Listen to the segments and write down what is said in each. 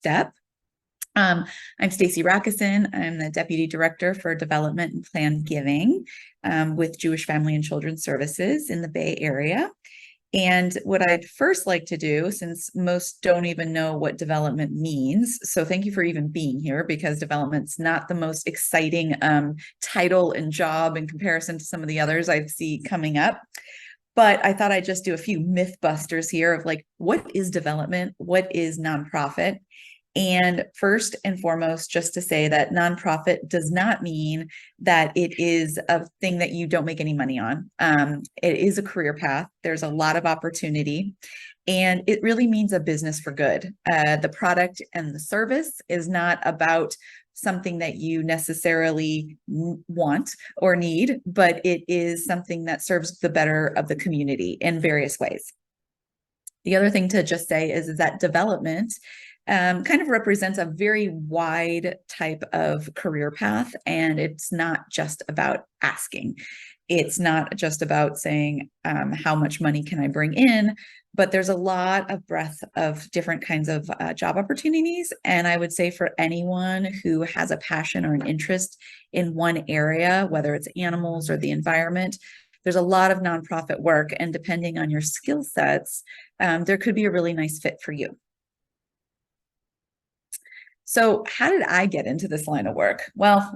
step. I'm Stacy Rackusin. I'm the Deputy Director for Development and Planned Giving with Jewish Family and Children's Services in the Bay Area. And what I'd first like to do, since most don't even know what development means, so thank you for even being here, because development's not the most exciting title and job in comparison to some of the others I see coming up. But I thought I'd just do a few myth busters here of like, what is development? What is nonprofit? And first and foremost, just to say that nonprofit does not mean that it is a thing that you don't make any money on. It is a career path. There's a lot of opportunity, and it really means a business for good. The product and the service is not about something that you necessarily want or need, but it is something that serves the better of the community in various ways. The other thing to just say is that development kind of represents a very wide type of career path, and it's not just about asking. It's not just about saying, how much money can I bring in, but there's a lot of breadth of different kinds of job opportunities. And I would say for anyone who has a passion or an interest in one area, whether it's animals or the environment, there's a lot of nonprofit work, and depending on your skill sets, there could be a really nice fit for you. So how did I get into this line of work? Well,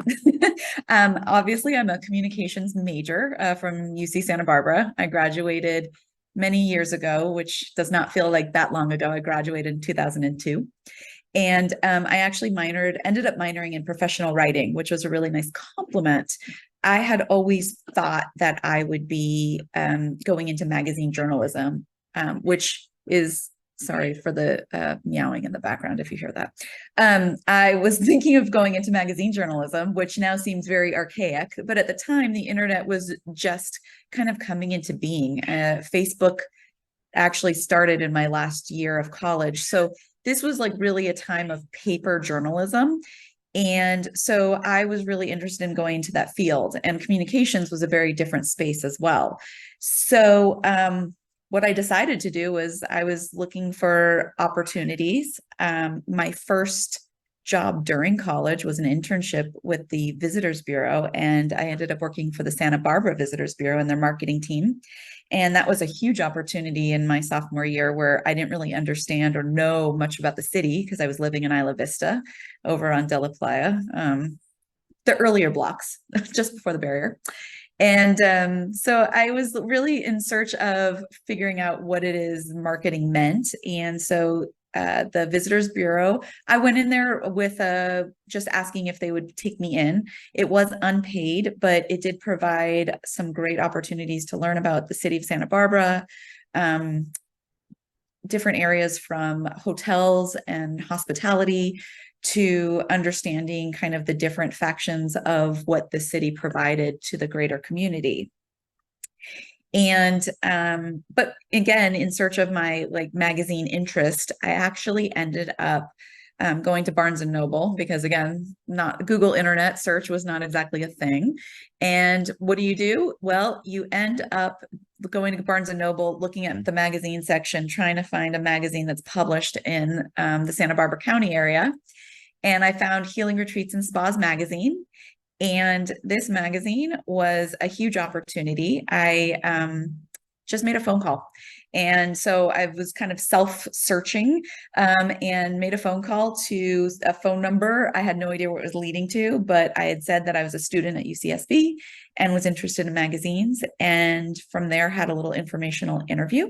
obviously I'm a communications major from UC Santa Barbara. I graduated many years ago, which does not feel like that long ago. I graduated in 2002. And I actually ended up minoring in professional writing, which was a really nice compliment. I had always thought that I would be going into magazine journalism, which is, sorry for the meowing in the background if you hear that. I was thinking of going into magazine journalism, which now seems very archaic, but at the time the internet was just kind of coming into being. Facebook actually started in my last year of college. So this was like really a time of paper journalism. And so I was really interested in going into that field, and communications was a very different space as well. So what I decided to do was I was looking for opportunities. My first job during college was an internship with the Visitors Bureau, and I ended up working for the Santa Barbara Visitors Bureau and their marketing team. And that was a huge opportunity in my sophomore year, where I didn't really understand or know much about the city because I was living in Isla Vista over on De La Playa, the earlier blocks, just before the barrier. And so I was really in search of figuring out what it is marketing meant. And so the Visitors Bureau, I went in there with just asking if they would take me in. It was unpaid, but it did provide some great opportunities to learn about the city of Santa Barbara, different areas from hotels and hospitality to understanding kind of the different factions of what the city provided to the greater community. And but again, in search of my like magazine interest, I actually ended up going to Barnes and Noble, because again, not Google internet search was not exactly a thing. And what do? Well, you end up going to Barnes and Noble, looking at the magazine section, trying to find a magazine that's published in the Santa Barbara County area. And I found Healing Retreats and Spas magazine. And this magazine was a huge opportunity. I just made a phone call. And so I was kind of self-searching and made a phone call to a phone number. I had no idea where it was leading to, but I had said that I was a student at UCSB and was interested in magazines. And from there had a little informational interview.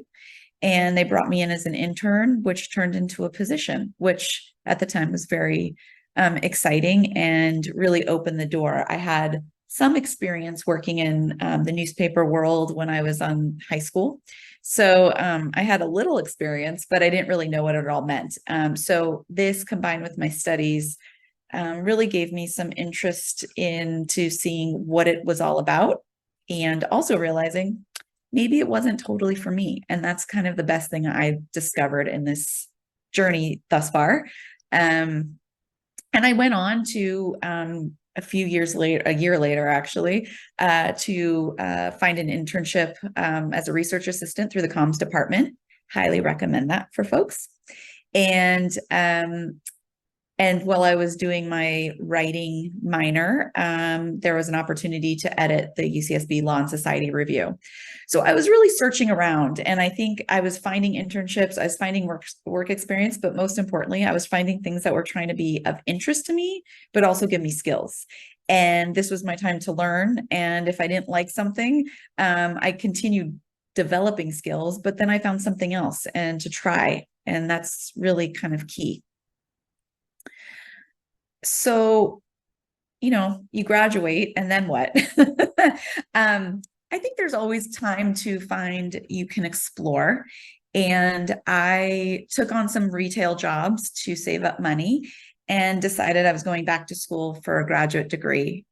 And they brought me in as an intern, which turned into a position, which at the time was very exciting and really opened the door. I had some experience working in the newspaper world when I was in high school. So I had a little experience, but I didn't really know what it all meant. So this, combined with my studies, really gave me some interest into seeing what it was all about, and also realizing maybe it wasn't totally for me. And that's kind of the best thing I discovered in this journey thus far. And I went on to a year later, actually, to find an internship as a research assistant through the comms department. Highly recommend that for folks. And And while I was doing my writing minor, there was an opportunity to edit the UCSB Law and Society Review. So I was really searching around, and I think I was finding internships, I was finding work experience, but most importantly, I was finding things that were trying to be of interest to me, but also give me skills. And this was my time to learn. And if I didn't like something, I continued developing skills, but then I found something else and to try. And that's really kind of key. So, you graduate and then what? I think there's always time to find you can explore. And I took on some retail jobs to save up money and decided I was going back to school for a graduate degree.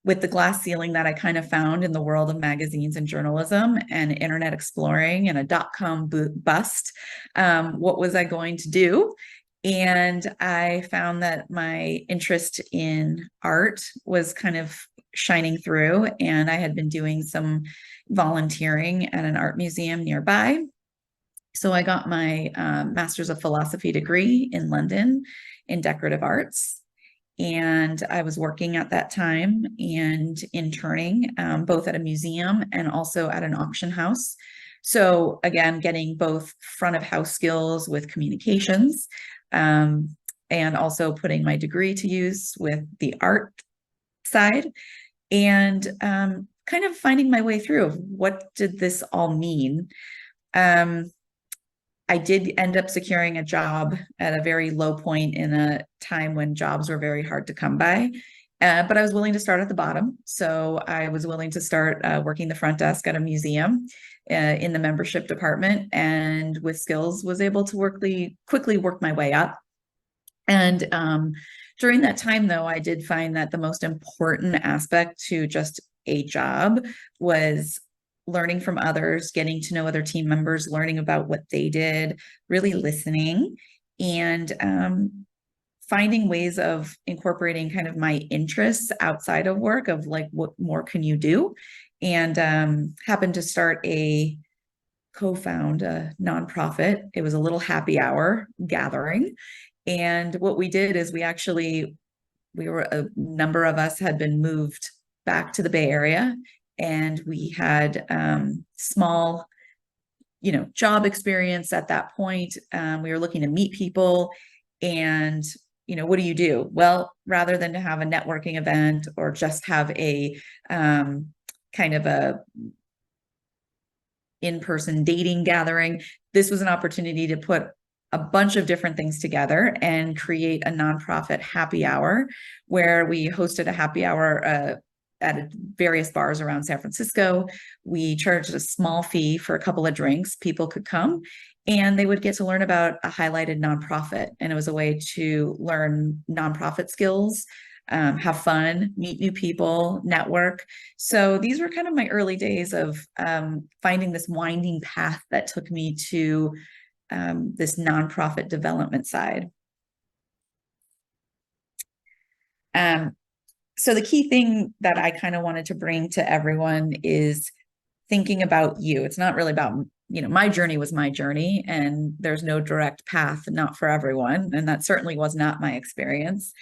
With the glass ceiling that I kind of found in the world of magazines and journalism and internet exploring and a dot-com bust, what was I going to do? And I found that my interest in art was kind of shining through, and I had been doing some volunteering at an art museum nearby. So I got my Master's of Philosophy degree in London in decorative arts. And I was working at that time and interning both at a museum and also at an auction house. So again, getting both front of house skills with communications, and also putting my degree to use with the art side, and kind of finding my way through of what did this all mean. I did end up securing a job at a very low point in a time when jobs were very hard to come by. But I was willing to start at the bottom. So I was willing to start working the front desk at a museum in the membership department, and with skills was able to quickly work my way up. And during that time, though, I did find that the most important aspect to just a job was learning from others, getting to know other team members, learning about what they did, really listening, and finding ways of incorporating kind of my interests outside of work, of like, what more can you do? And happened to co-found a nonprofit. It was a little happy hour gathering. And what we did is a number of us had been moved back to the Bay Area, and we had small, job experience at that point. We were looking to meet people, and what do you do? Well, rather than to have a networking event or just have a kind of a in-person dating gathering, this was an opportunity to put a bunch of different things together and create a nonprofit happy hour, where we hosted a happy hour at various bars around San Francisco. We charged a small fee for a couple of drinks. People could come and they would get to learn about a highlighted nonprofit. And it was a way to learn nonprofit skills, have fun, meet new people, network. So these were kind of my early days of finding this winding path that took me to this nonprofit development side. So the key thing that I kind of wanted to bring to everyone is thinking about you. It's not really about, my journey was my journey, and there's no direct path, not for everyone. And that certainly was not my experience.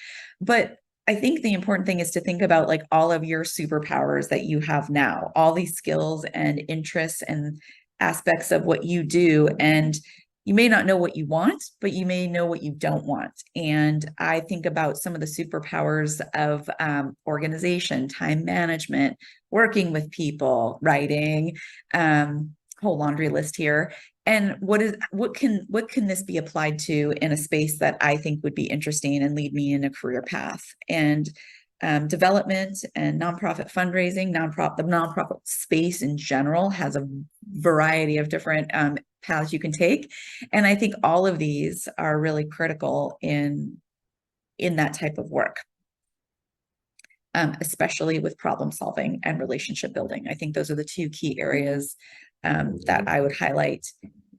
But I think the important thing is to think about like all of your superpowers that you have now, all these skills and interests and aspects of what you do. And you may not know what you want, but you may know what you don't want. And I think about some of the superpowers of organization, time management, working with people, writing, whole laundry list here. And what can this be applied to in a space that I think would be interesting and lead me in a career path? And development and nonprofit fundraising, the nonprofit space in general has a variety of different paths you can take. And I think all of these are really critical in that type of work, especially with problem solving and relationship building. I think those are the two key areas that I would highlight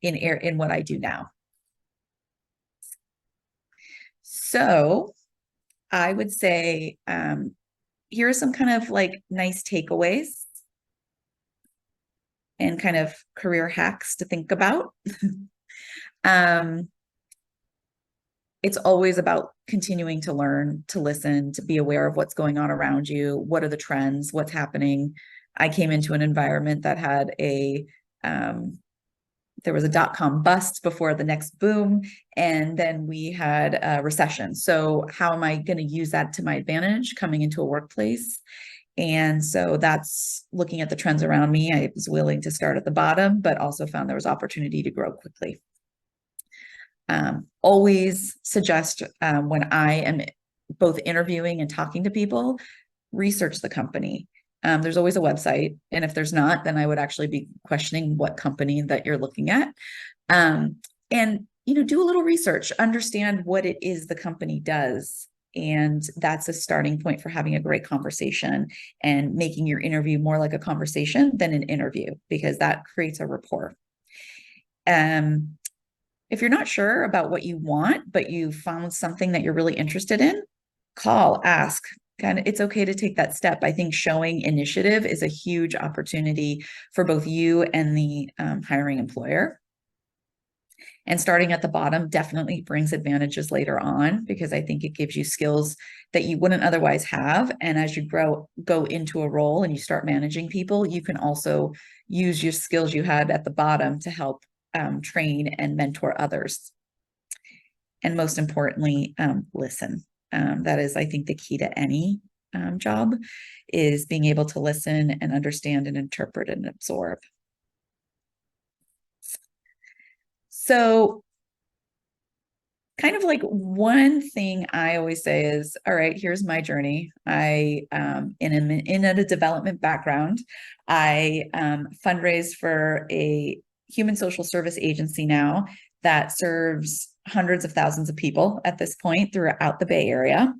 in what I do now. So I would say, here are some kind of like nice takeaways and kind of career hacks to think about. it's always about continuing to learn, to listen, to be aware of what's going on around you. What are the trends? What's happening? I came into an environment that had there was a dot-com bust before the next boom, and then we had a recession. So how am I going to use that to my advantage coming into a workplace? And so that's looking at the trends around me. I was willing to start at the bottom, but also found there was opportunity to grow quickly. Always suggest when I am both interviewing and talking to people, research the company. There's always a website. And if there's not, then I would actually be questioning what company that you're looking at. And, do a little research, understand what it is the company does. And that's a starting point for having a great conversation and making your interview more like a conversation than an interview, because that creates a rapport. If you're not sure about what you want, but you found something that you're really interested in, call, ask. It's okay to take that step. I think showing initiative is a huge opportunity for both you and the hiring employer. And starting at the bottom definitely brings advantages later on, because I think it gives you skills that you wouldn't otherwise have. And as you go into a role and you start managing people, you can also use your skills you had at the bottom to help train and mentor others. And most importantly, listen. That is, I think, the key to any job, is being able to listen and understand and interpret and absorb. So kind of like one thing I always say is, all right, here's my journey. I in a development background. I fundraise for a human social service agency now that serves hundreds of thousands of people at this point throughout the Bay Area.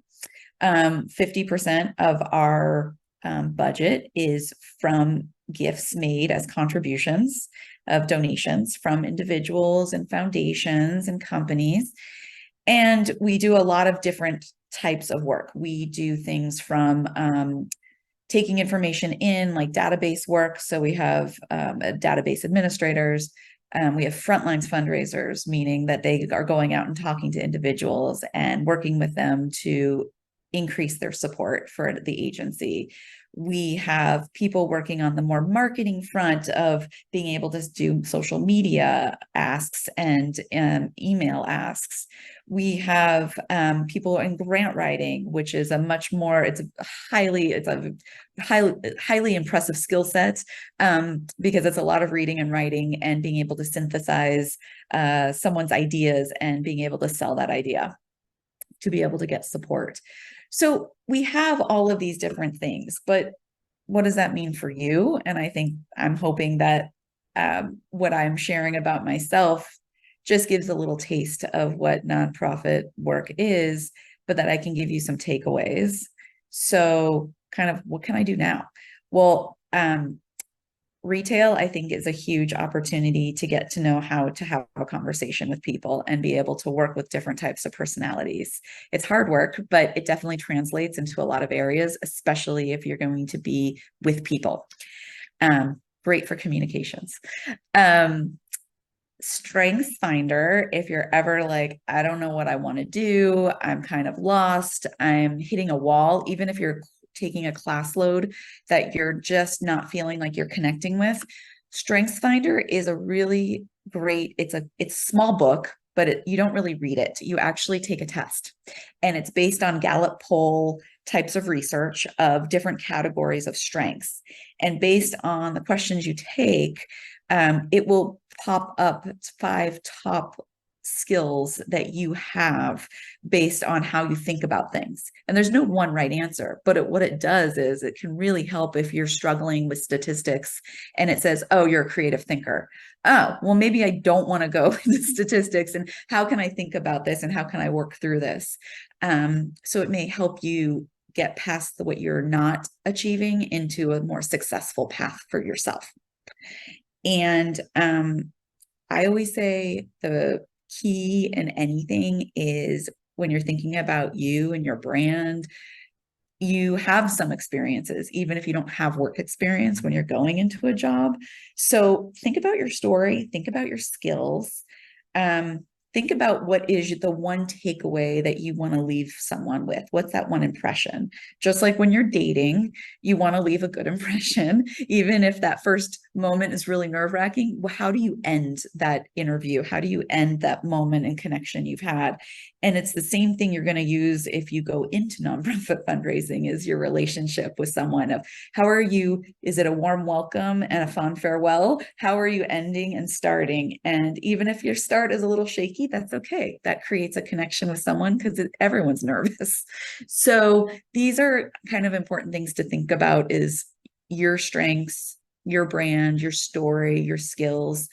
50% of our budget is from gifts made as contributions of donations from individuals and foundations and companies. And we do a lot of different types of work. We do things from taking information in, like database work. So we have database administrators. We have frontlines fundraisers, meaning that they are going out and talking to individuals and working with them to increase their support for the agency. We have people working on the more marketing front of being able to do social media asks and email asks. We have people in grant writing, which is it's a highly impressive skill set, because it's a lot of reading and writing and being able to synthesize someone's ideas and being able to sell that idea to be able to get support. So we have all of these different things, but what does that mean for you? And I think I'm hoping that what I'm sharing about myself just gives a little taste of what nonprofit work is, but that I can give you some takeaways. So kind of, what can I do now? Well, retail, I think, is a huge opportunity to get to know how to have a conversation with people and be able to work with different types of personalities. It's hard work, but it definitely translates into a lot of areas, especially if you're going to be with people. Great for communications. Strengths Finder, if you're ever like, I don't know what I want to do, I'm kind of lost, I'm hitting a wall, even if you're taking a class load that you're just not feeling like you're connecting with, Strengths Finder is a really great, it's a small book, but you don't really read it. You actually take a test, and it's based on Gallup poll types of research of different categories of strengths. And based on the questions you take, it will pop up 5 top skills that you have based on how you think about things. And there's no one right answer, but what it does is it can really help if you're struggling with statistics and it says, oh, you're a creative thinker. Oh, well, maybe I don't want to go into statistics, and how can I think about this and how can I work through this? So it may help you get past what you're not achieving into a more successful path for yourself. And I always say the key in anything is when you're thinking about you and your brand, you have some experiences, even if you don't have work experience when you're going into a job. So think about your story, think about your skills, think about what is the one takeaway that you want to leave someone with. What's that one impression? Just like when you're dating, you want to leave a good impression, even if that first moment is really nerve-wracking. Well, how do you end that interview? How do you end that moment and connection you've had? And it's the same thing you're going to use if you go into nonprofit fundraising, is your relationship with someone of how are you? Is it a warm welcome and a fond farewell? How are you ending and starting? And even if your start is a little shaky, that's okay. That creates a connection with someone because everyone's nervous. So these are kind of important things to think about: is your strengths, your brand, your story, your skills.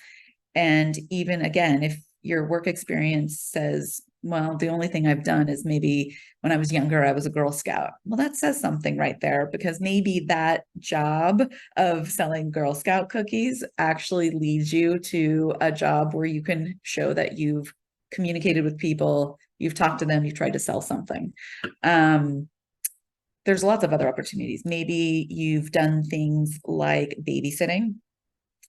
And even again, if your work experience says, well, the only thing I've done is maybe when I was younger, I was a Girl Scout. Well, that says something right there, because maybe that job of selling Girl Scout cookies actually leads you to a job where you can show that you've communicated with people, you've talked to them, you've tried to sell something. There's lots of other opportunities. Maybe you've done things like babysitting.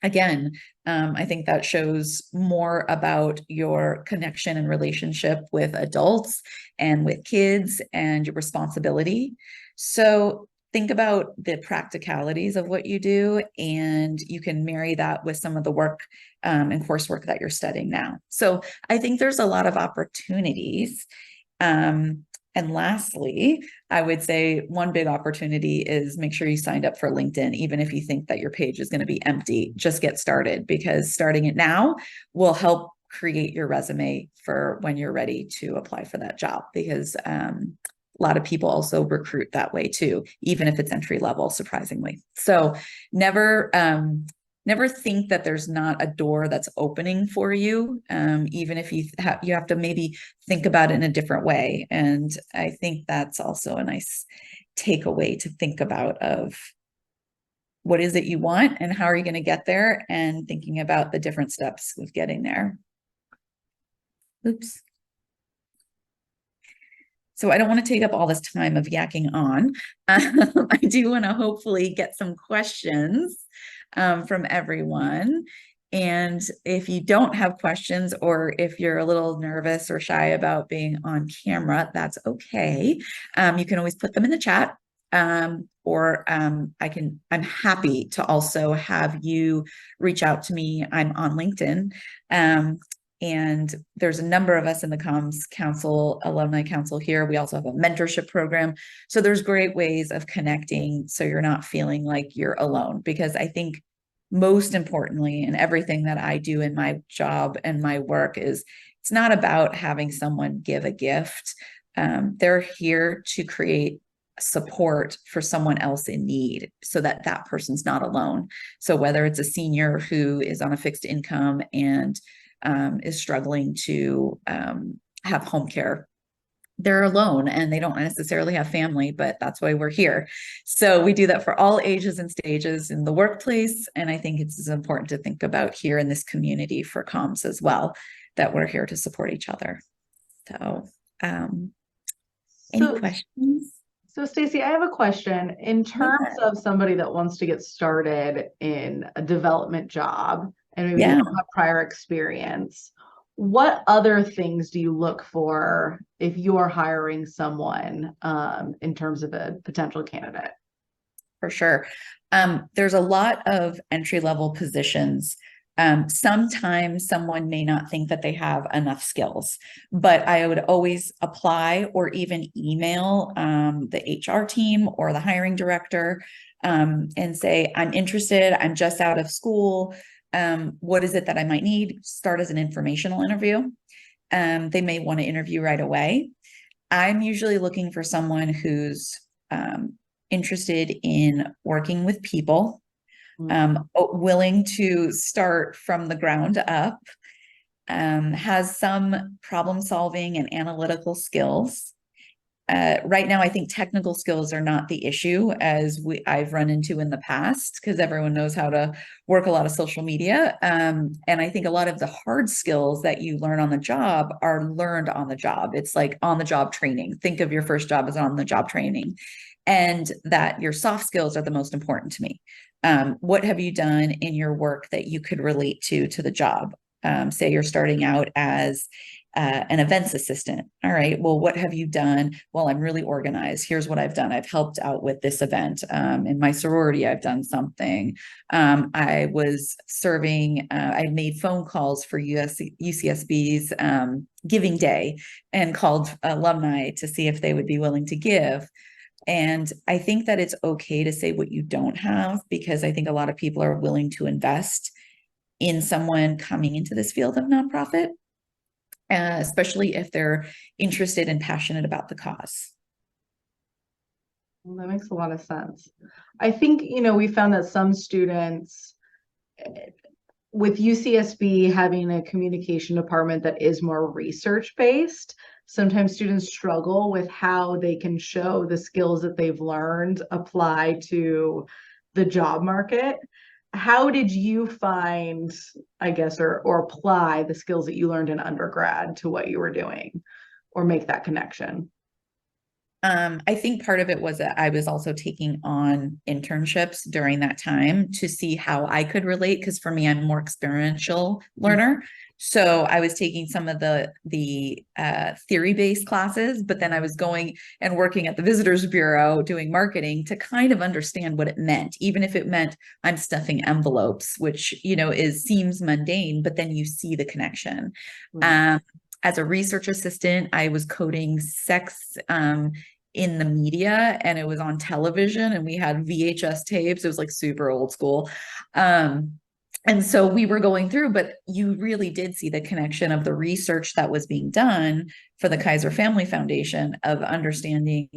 Again, I think that shows more about your connection and relationship with adults and with kids and your responsibility. So think about the practicalities of what you do, and you can marry that with some of the work and coursework that you're studying now. So I think there's a lot of opportunities. And lastly, I would say one big opportunity is make sure you signed up for LinkedIn, even if you think that your page is going to be empty. Just get started, because starting it now will help create your resume for when you're ready to apply for that job, because a lot of people also recruit that way too, even if it's entry level, surprisingly. So never think that there's not a door that's opening for you, even if you have to maybe think about it in a different way. And I think that's also a nice takeaway to think about, of what is it you want and how are you going to get there, and thinking about the different steps of getting there. Oops. So I don't want to take up all this time of yakking on. I do want to hopefully get some questions from everyone. And if you don't have questions, or if you're a little nervous or shy about being on camera, that's okay. You can always put them in the chat. I'm happy to also have you reach out to me. I'm on LinkedIn. And there's a number of us in the Comms Council, Alumni Council here. We also have a mentorship program. So there's great ways of connecting, so you're not feeling like you're alone. Because I think most importantly, in everything that I do in my job and my work, is it's not about having someone give a gift. They're here to create support for someone else in need, so that that person's not alone. So whether it's a senior who is on a fixed income and is struggling to have home care, they're alone and they don't necessarily have family, but that's why we're here. So we do that for all ages and stages in the workplace. And I think it's important to think about here in this community for comms as well, that we're here to support each other. So any questions? So Stacy, I have a question. In terms of somebody that wants to get started in a development job, and maybe they don't have prior experience, what other things do you look for if you are hiring someone in terms of a potential candidate? For sure. There's a lot of entry-level positions. Sometimes someone may not think that they have enough skills, but I would always apply or even email the HR team or the hiring director and say, I'm interested, I'm just out of school. What is it that I might need? Start as an informational interview. They may want to interview right away. I'm usually looking for someone who's interested in working with people, willing to start from the ground up, has some problem solving and analytical skills. Right now, I think technical skills are not the issue, as I've run into in the past, because everyone knows how to work a lot of social media. And I think a lot of the hard skills that you learn on the job are learned on the job. It's like on the job training. Think of your first job as on the job training, and that your soft skills are the most important to me. What have you done in your work that you could relate to the job? Say you're starting out as an events assistant. All right, well, what have you done? Well, I'm really organized. Here's what I've done. I've helped out with this event. In my sorority, I've done something. I was serving, I made phone calls for UCSB's Giving Day and called alumni to see if they would be willing to give. And I think that it's okay to say what you don't have, because I think a lot of people are willing to invest in someone coming into this field of nonprofit, especially if they're interested and passionate about the cause. Well, that makes a lot of sense. I think, we found that some students with UCSB having a communication department that is more research based, sometimes students struggle with how they can show the skills that they've learned apply to the job market. How did you find, I guess, or apply the skills that you learned in undergrad to what you were doing, or make that connection? I think part of it was that I was also taking on internships during that time to see how I could relate. Because for me, I'm a more experiential learner. So I was taking some of the theory-based classes, but then I was going and working at the Visitors Bureau doing marketing to kind of understand what it meant, even if it meant I'm stuffing envelopes, which, seems mundane, but then you see the connection. As a research assistant, I was coding sex in the media, and it was on television, and we had VHS tapes. It was like super old school. And so we were going through, but you really did see the connection of the research that was being done for the Kaiser Family Foundation of understanding,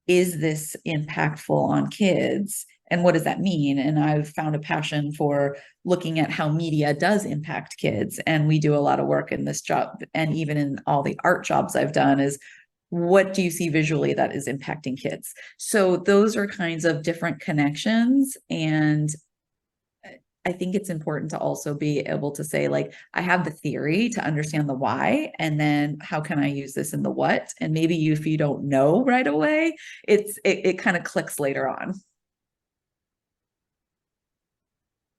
is this impactful on kids? And what does that mean? And I've found a passion for looking at how media does impact kids. And we do a lot of work in this job, and even in all the art jobs I've done, is what do you see visually that is impacting kids? So those are kinds of different connections. And I think it's important to also be able to say, like, I have the theory to understand the why, and then how can I use this in the what? And maybe if you don't know right away, it kind of clicks later on.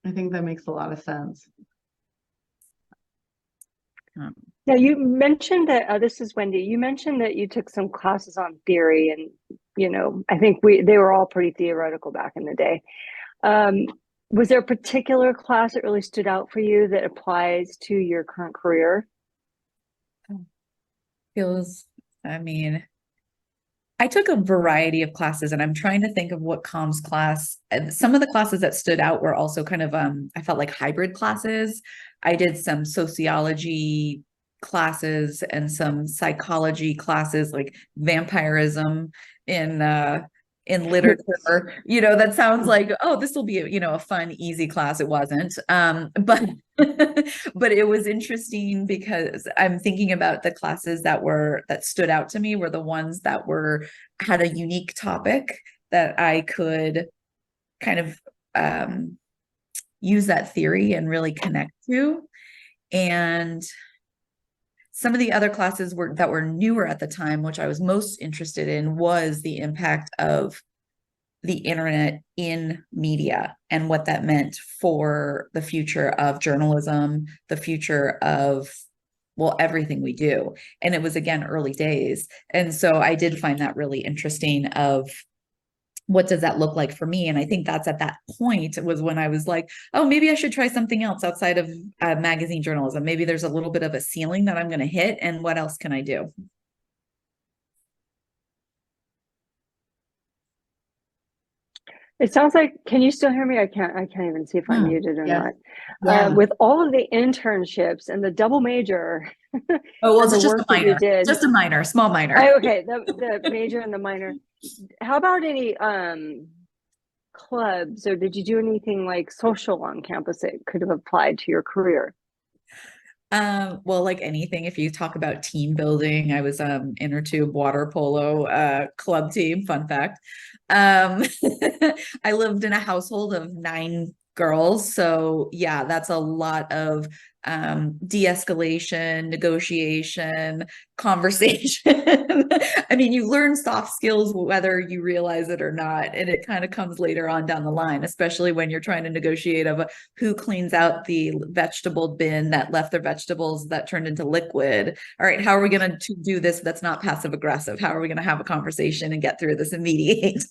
I think that makes a lot of sense. Now, you mentioned that this is Wendy. You mentioned that you took some classes on theory, and I think they were all pretty theoretical back in the day. Was there a particular class that really stood out for you that applies to your current career? I took a variety of classes, and I'm trying to think of what comms class. Some of the classes that stood out were also kind of, I felt like hybrid classes. I did some sociology classes and some psychology classes, like vampirism in literature. That sounds like, oh, this will be a fun, easy class. It wasn't. But but it was interesting, because I'm thinking about the classes that stood out to me were the ones that had a unique topic that I could kind of use that theory and really connect to. And some of the other classes that were newer at the time, which I was most interested in, was the impact of the internet in media and what that meant for the future of journalism, the future of, well, everything we do. And it was, again, early days. And so I did find that really interesting, of what does that look like for me? And I think that's at that point was when I was like, oh, maybe I should try something else outside of magazine journalism. Maybe there's a little bit of a ceiling that I'm going to hit, and what else can I do? It sounds like, can you still hear me? I can't even see if I'm muted or yes. not. With all of the internships and the double major. Oh, well, it's just a minor. Just a minor, small minor. Okay, the major and the minor. How about any clubs, or did you do anything like social on campus that could have applied to your career? Well, like anything, if you talk about team building, I was inner tube water polo club team. Fun fact. I lived in a household of 9 girls, so yeah, that's a lot of de-escalation, negotiation, conversation. I mean, you learn soft skills whether you realize it or not, and it kind of comes later on down the line, especially when you're trying to negotiate of who cleans out the vegetable bin that left their vegetables that turned into liquid. All right, how are we going to do this that's not passive aggressive? How are we going to have a conversation and get through this and mediate?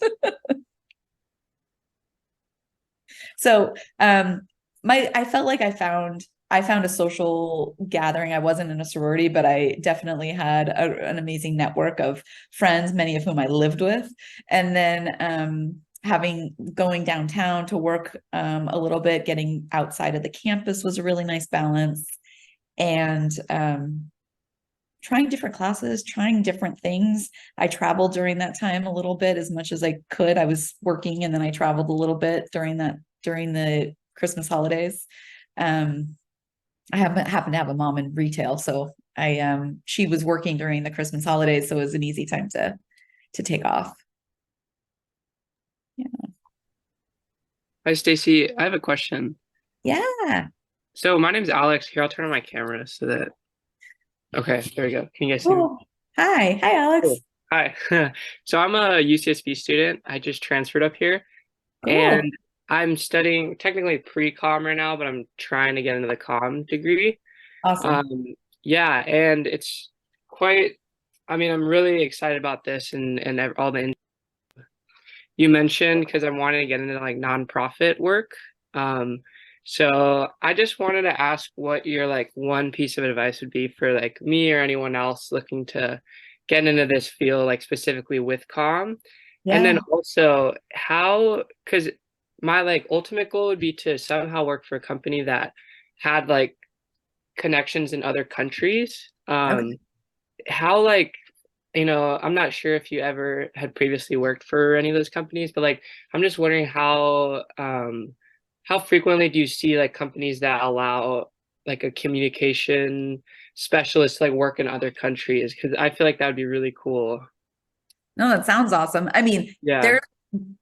So I felt like I found a social gathering. I wasn't in a sorority, but I definitely had an amazing network of friends, many of whom I lived with. And then going downtown to work a little bit, getting outside of the campus was a really nice balance. And trying different classes, trying different things. I traveled during that time a little bit as much as I could. I was working and then I traveled a little bit during the Christmas holidays. I happened to have a mom in retail, so she was working during the Christmas holidays, so it was an easy time to take off. Yeah. Hi, Stacy. I have a question. Yeah. So my name's Alex. Here, I'll turn on my camera so that. Okay, there we go. Can you guys see me? Oh, hi, Alex. Cool. Hi. So I'm a UCSB student. I just transferred up here, Cool. and I'm studying technically pre-com right now, but I'm trying to get into the com degree. Awesome. Yeah, and it's quite. I mean, I'm really excited about this and all the you mentioned because I'm wanting to get into like nonprofit work. So I just wanted to ask what your like one piece of advice would be for like me or anyone else looking to get into this field, like specifically with comm. And then also how, because my like ultimate goal would be to somehow work for a company that had like connections in other countries. Okay. How like I'm not sure if you ever had previously worked for any of those companies, but like I'm just wondering how frequently do you see like companies that allow like a communication specialist to like work in other countries? Because I feel like that would be really cool. No, that sounds awesome. I mean, Yeah.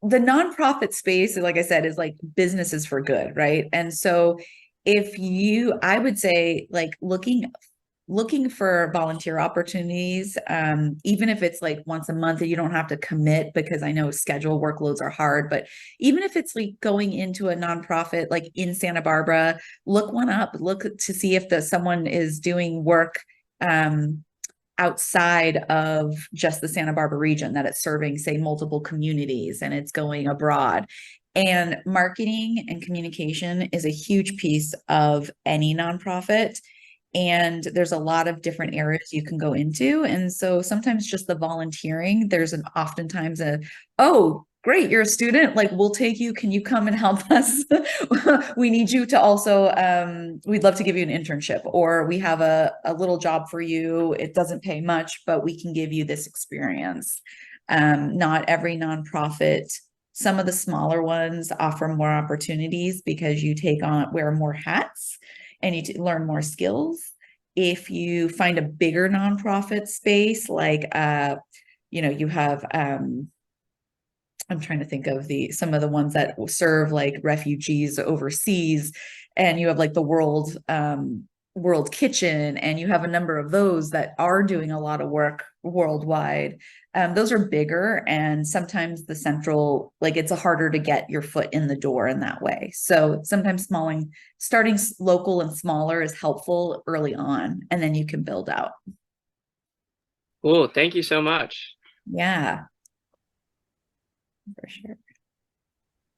the nonprofit space, like I said, is like businesses for good, right? And so I would say like looking for volunteer opportunities, even if it's like once a month and you don't have to commit because I know schedule workloads are hard, but even if it's like going into a nonprofit like in Santa Barbara, look one up, look to see if someone is doing work outside of just the Santa Barbara region, that it's serving, say, multiple communities and it's going abroad. And marketing and communication is a huge piece of any nonprofit. And there's a lot of different areas you can go into. And so sometimes just the volunteering, there's oftentimes oh, great, you're a student, like we'll take you. Can you come and help us? We need you to also, we'd love to give you an internship, or we have a little job for you. It doesn't pay much, but we can give you this experience. Not every nonprofit, some of the smaller ones offer more opportunities because you wear more hats and you learn more skills. If you find a bigger nonprofit space, like, you have, I'm trying to think of some of the ones that will serve like refugees overseas, and you have like the World Kitchen, and you have a number of those that are doing a lot of work worldwide. Those are bigger, and sometimes the central, like it's harder to get your foot in the door in that way. So sometimes starting local and smaller is helpful early on, and then you can build out. Cool. Thank you so much. Yeah, for sure.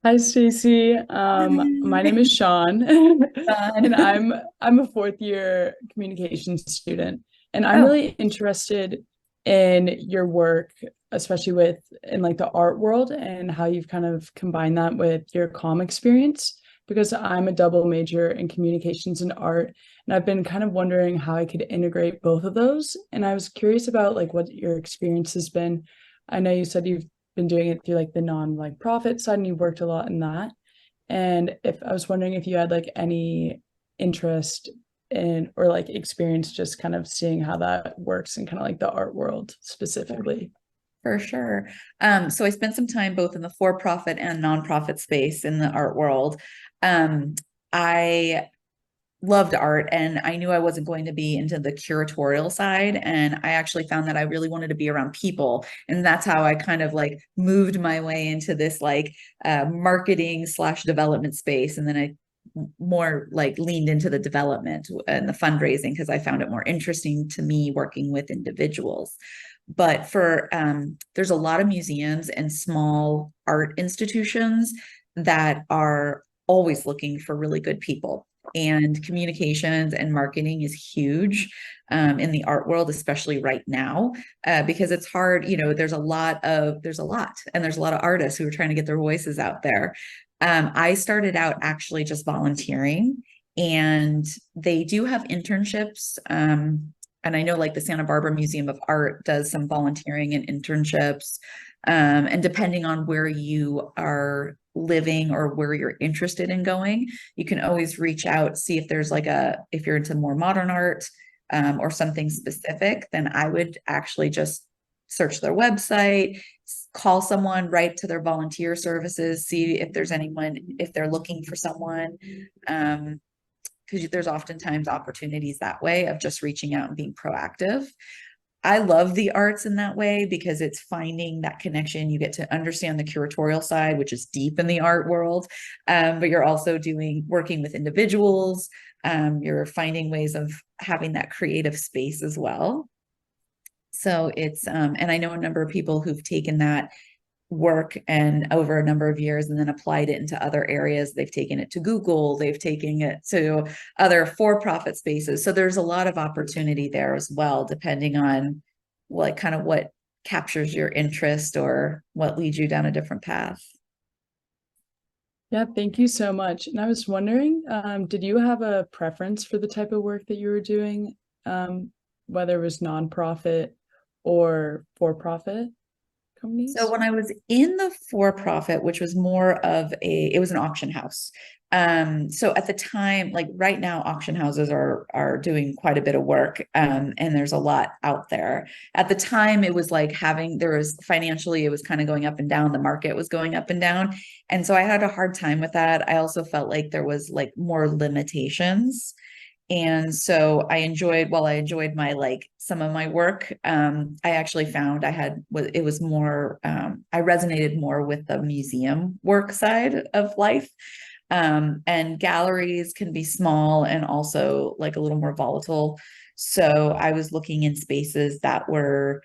Hi, Stacy. My name is Sean, and I'm a fourth year communications student, and I'm really interested in your work, especially in like the art world and how you've kind of combined that with your comm experience, because I'm a double major in communications and art, and I've been kind of wondering how I could integrate both of those. And I was curious about like what your experience has been. I know you said you've been doing it through like the non-like profit side and you've worked a lot in that. And if I was wondering if you had like any interest in or like experience just kind of seeing how that works in kind of like the art world specifically. For sure. So I spent some time both in the for-profit and nonprofit space in the art world. I loved art, and I knew I wasn't going to be into the curatorial side. And I actually found that I really wanted to be around people. And that's how I kind of like moved my way into this like marketing / development space. And then I more like leaned into the development and the fundraising because I found it more interesting to me working with individuals. But for there's a lot of museums and small art institutions that are always looking for really good people, and communications and marketing is huge in the art world, especially right now, because it's hard. There's a lot, and there's a lot of artists who are trying to get their voices out there. I started out actually just volunteering, and they do have internships. And I know like the Santa Barbara Museum of Art does some volunteering and internships. And depending on where you are living or where you're interested in going, you can always reach out, see if there's like if you're into more modern art or something specific, then I would actually just search their website, call someone, write to their volunteer services, see if there's anyone, if they're looking for someone. Because there's oftentimes opportunities that way of just reaching out and being proactive. I love the arts in that way because it's finding that connection. You get to understand the curatorial side, which is deep in the art world, but you're also working with individuals. You're finding ways of having that creative space as well. So it's, and I know a number of people who've taken that work and over a number of years and then applied it into other areas. They've taken it to Google, they've taken it to other for-profit spaces. So there's a lot of opportunity there as well, depending on like kind of what captures your interest or what leads you down a different path. Yeah, thank you so much. And I was wondering, did you have a preference for the type of work that you were doing, whether it was nonprofit or for-profit companies? So when I was in the for-profit, which was more of it was an auction house. So at the time, like right now, auction houses are doing quite a bit of work, and there's a lot out there. At the time, it was like financially, it was kind of going up and down. The market was going up and down. And so I had a hard time with that. I also felt like there was like more limitations. And so while I enjoyed some of my work, I actually found it was more, I resonated more with the museum work side of life. And galleries can be small and also like a little more volatile. So I was looking in spaces that were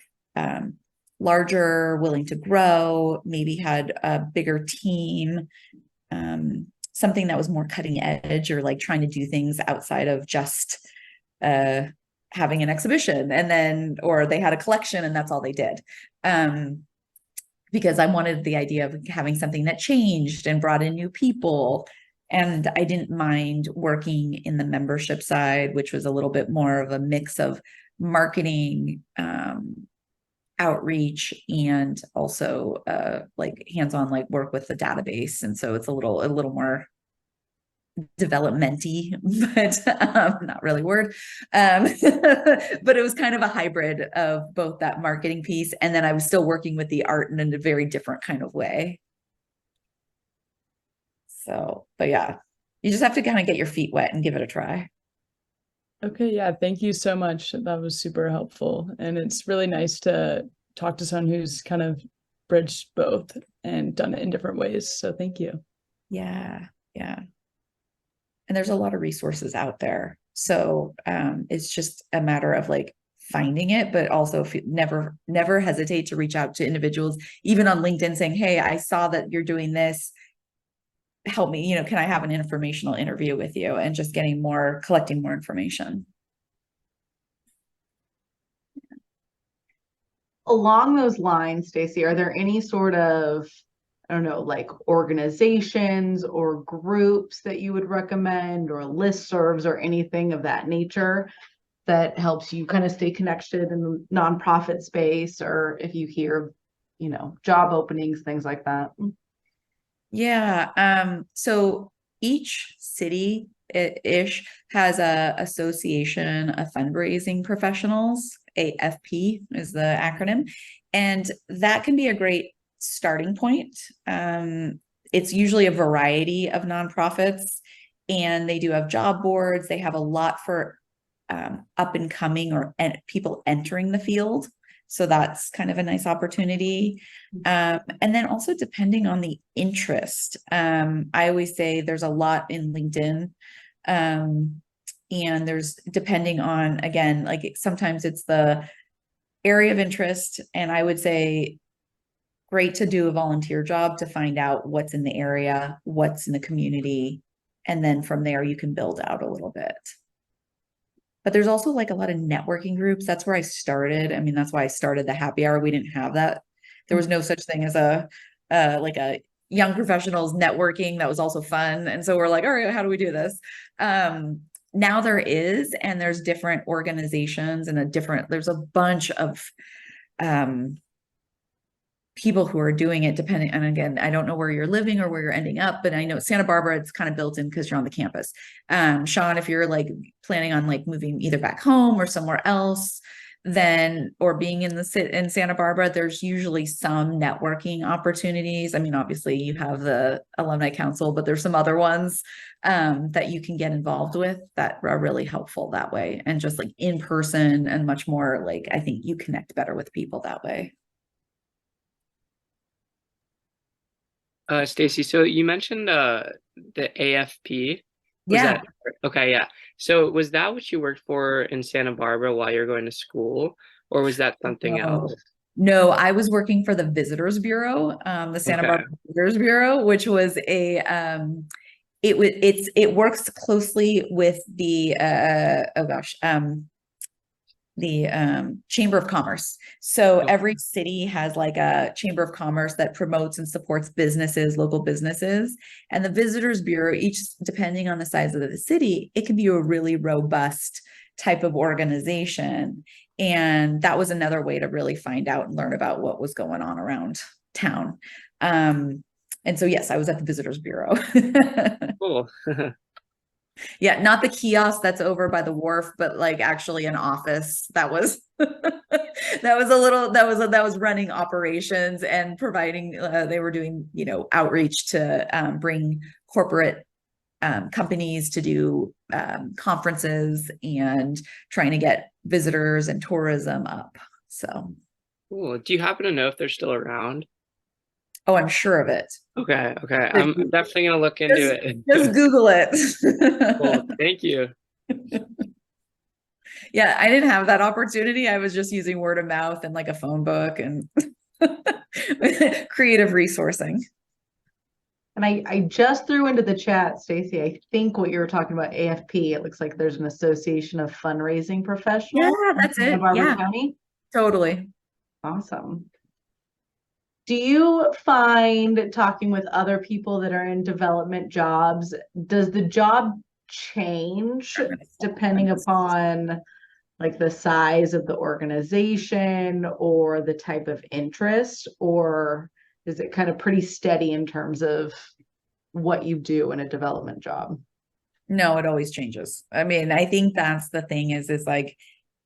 larger, willing to grow, maybe had a bigger team, something that was more cutting edge, or like trying to do things outside of just having an exhibition or they had a collection and that's all they did. Because I wanted the idea of having something that changed and brought in new people. And I didn't mind working in the membership side, which was a little bit more of a mix of marketing, outreach, and also like hands-on like work with the database. And so it's a little more developmenty, but not really word. But it was kind of a hybrid of both that marketing piece, and then I was still working with the art in a very different kind of way. So, but yeah, you just have to kind of get your feet wet and give it a try. Okay, yeah, thank you so much. That was super helpful. And it's really nice to talk to someone who's kind of bridged both and done it in different ways. So thank you. Yeah, yeah. And there's a lot of resources out there. So it's just a matter of like finding it, but also never hesitate to reach out to individuals, even on LinkedIn, saying, hey, I saw that you're doing this. Help me, can I have an informational interview with you? And just collecting more information. Along those lines, Stacy, are there any sort of, I don't know, like organizations or groups that you would recommend, or listservs or anything of that nature that helps you kind of stay connected in the nonprofit space, or if you hear, job openings, things like that? Yeah. So each city ish has a association of fundraising professionals. AFP is the acronym, and that can be a great starting point. It's usually a variety of nonprofits, and they do have job boards. They have a lot for up and coming or people entering the field. So that's kind of a nice opportunity. And then also depending on the interest, I always say there's a lot in LinkedIn. And there's, depending on, again, like sometimes it's the area of interest. And I would say great to do a volunteer job to find out what's in the area, what's in the community. And then from there, you can build out a little bit. But there's also like a lot of networking groups. That's where I started. I mean, that's why I started the happy hour. We didn't have that. There was no such thing as a like a young professionals networking that was also fun. And so we're like, all right, how do we do this? Now there is, and there's different organizations and there's a bunch of people who are doing it depending. And again, I don't know where you're living or where you're ending up, but I know Santa Barbara, it's kind of built in because you're on the campus. Sean, if you're like planning on like moving either back home or somewhere else, then, or being in Santa Barbara, there's usually some networking opportunities. I mean, obviously you have the alumni council, but there's some other ones that you can get involved with that are really helpful that way. And just like in person and much more like, I think you connect better with people that way. Stacy, so you mentioned the AFP. Yeah. Okay, yeah. So was that what you worked for in Santa Barbara while you're going to school, or was that something else? No, I was working for the Visitors Bureau, the Santa Barbara Visitors Bureau, which was it works closely with the Chamber of Commerce. So every city has like a Chamber of Commerce that promotes and supports businesses, local businesses. And the Visitors Bureau, each depending on the size of the city, it can be a really robust type of organization. And that was another way to really find out and learn about what was going on around town. And so, yes, I was at the Visitors Bureau. Cool. Yeah, not the kiosk that's over by the wharf, but like actually an office that was that was running operations and providing they were doing, outreach to bring corporate companies to do conferences and trying to get visitors and tourism up. So cool. Do you happen to know if they're still around? Oh, I'm sure of it. Okay. I'm definitely gonna look into it. Just Google it. Cool. Thank you. Yeah, I didn't have that opportunity. I was just using word of mouth and like a phone book and creative resourcing. And I just threw into the chat, Stacy, I think what you were talking about, AFP, it looks like there's an association of fundraising professionals. Yeah, that's it. Barbara County. Totally. Awesome. Do you find talking with other people that are in development jobs, does the job change depending upon like the size of the organization or the type of interest, or is it kind of pretty steady in terms of what you do in a development job? No, it always changes. I mean, I think that's the thing is like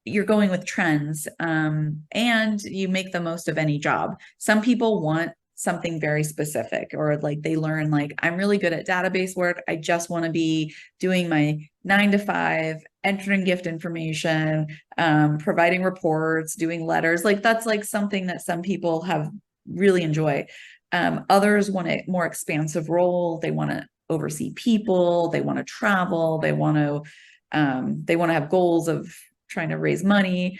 you're going with trends and you make the most of any job. Some people want something very specific, or like they learn like, I'm really good at database work. I just want to be doing my 9 to 5, entering gift information, providing reports, doing letters. Like that's like something that some people have really enjoy. Others want a more expansive role. They want to oversee people. They want to travel. They want to have goals of trying to raise money.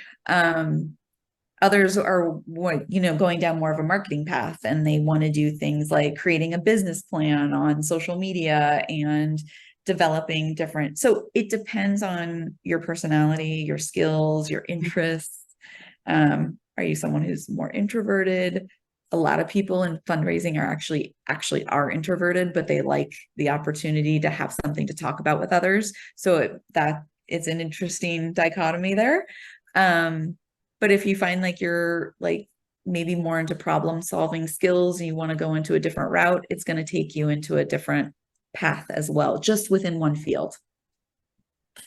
Others are, going down more of a marketing path, and they want to do things like creating a business plan on social media and developing different. So it depends on your personality, your skills, your interests. Are you someone who's more introverted? A lot of people in fundraising are actually are introverted, but they like the opportunity to have something to talk about with others. So it's an interesting dichotomy there. But if you find like you're like maybe more into problem solving skills and you want to go into a different route, it's going to take you into a different path as well, just within one field.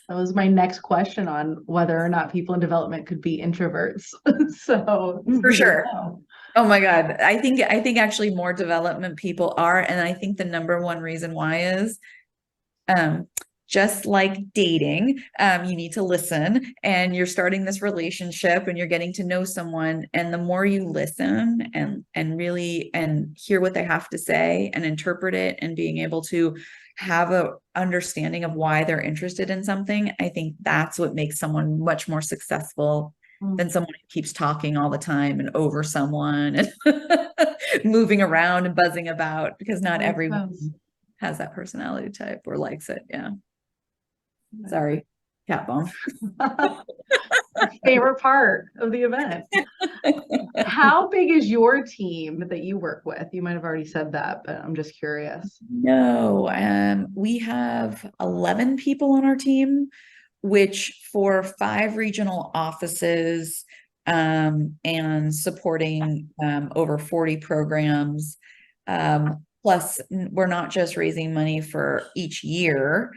That was my next question on whether or not people in development could be introverts. So for sure. Oh my God. I think actually more development people are. And I think the number one reason why is just like dating, you need to listen, and you're starting this relationship and you're getting to know someone. And the more you listen and really and hear what they have to say and interpret it and being able to have a understanding of why they're interested in something, I think that's what makes someone much more successful than someone who keeps talking all the time and over someone and moving around and buzzing about, because not everyone has that personality type or likes it. Yeah. Sorry, cat bomb. Favorite part of the event. How big is your team that you work with? You might have already said that, but I'm just curious. No, we have 11 people on our team, which for 5 regional offices, and supporting over 40 programs. Plus, we're not just raising money for each year,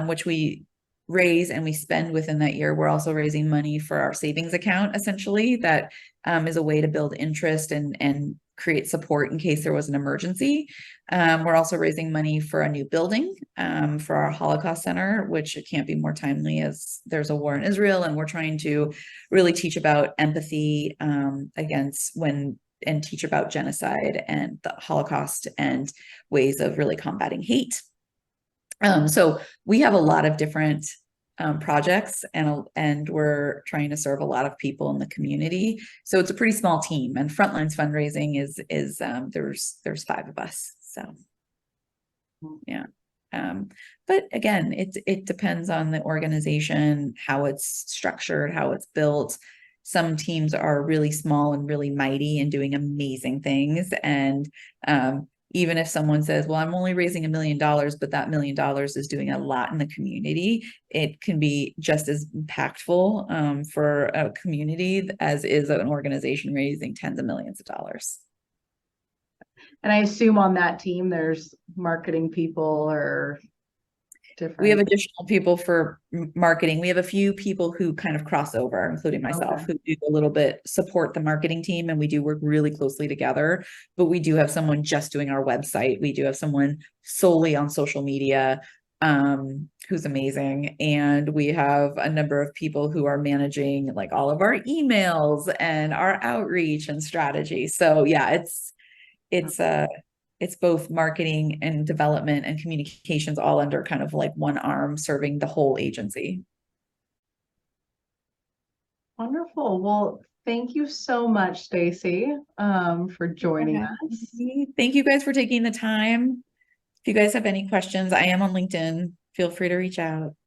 which we raise and we spend within that year. We're also raising money for our savings account, essentially. That is a way to build interest and create support in case there was an emergency. We're also raising money for a new building for our Holocaust Center, which it can't be more timely as there's a war in Israel, and we're trying to really teach about empathy and teach about genocide and the Holocaust and ways of really combating hate. So we have a lot of different projects, and we're trying to serve a lot of people in the community. So it's a pretty small team, and Frontlines fundraising is there's 5 of us. So yeah. But again, it depends on the organization, how it's structured, how it's built. Some teams are really small and really mighty and doing amazing things. And even if someone says, well, I'm only raising $1 million, but that $1 million is doing a lot in the community, it can be just as impactful for a community as is an organization raising tens of millions of dollars. And I assume on that team, there's marketing people or different. We have additional people for marketing. We have a few people who kind of cross over, including myself, who do a little bit support the marketing team, and we do work really closely together. But we do have someone just doing our website. We do have someone solely on social media, who's amazing. And we have a number of people who are managing like all of our emails and our outreach and strategy. So yeah, it's both marketing and development and communications all under kind of like one arm serving the whole agency. Wonderful. Well, thank you so much, Stacy, for joining us. Thank you guys for taking the time. If you guys have any questions, I am on LinkedIn. Feel free to reach out.